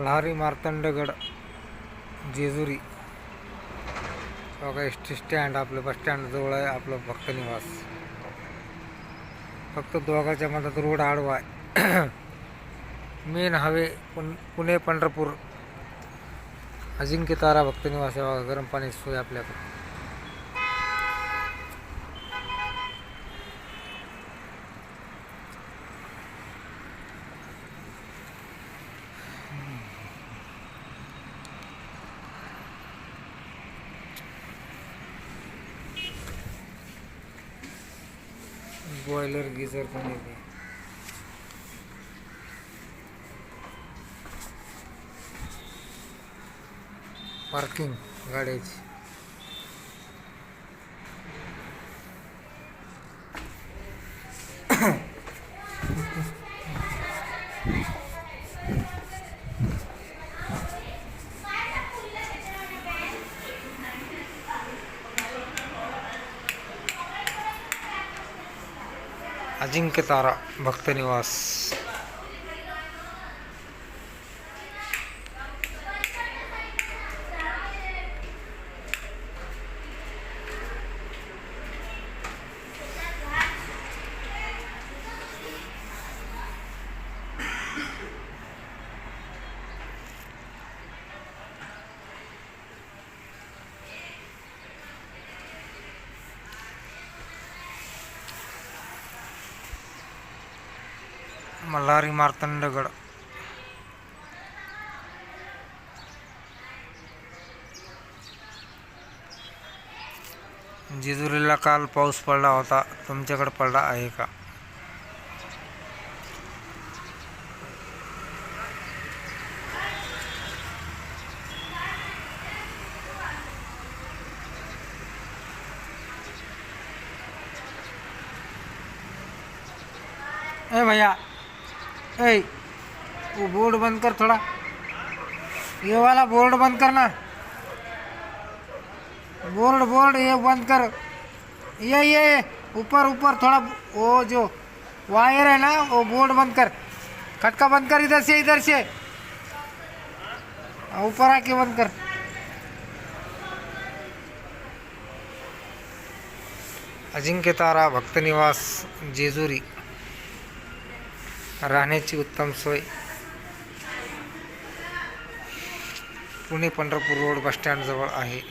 मल्हारी मार्तंडगड जेजुरी बघा. S T stand आपलं bus stand जवळ आहे आपलं भक्त निवास. फक्त दोघांच्या मधात रोड आडवा आहे. मेन हवे पुणे पंढरपूर अजिंक्यतारा भक्त निवास आहे बघा. गरम पाणी सोय आपल्याकडे. बॉयलर गीझर पण येते. पार्किंग गाड्याची. अजिंक्यतारा भक्त निवास. मल्हारी मार्तंडगड. जेजुरीला काल पाऊस पडला होता. तुमच्याकडे पडला आहे का? ए भैया, ए वो बोर्ड बंद कर थोड़ा. ये वाला बोर्ड बंद करना. बोर्ड ये बंद कर. ये ऊपर थोड़ा वो जो वायर है ना वो बोर्ड बंद कर. खटका बंद कर. इधर से ऊपर आके बंद कर. अजिंक्यतारा भक्त निवास जेजुरी. राहण्याची उत्तम सोय. Pune Pandharpur road bus stand जवळ आहे.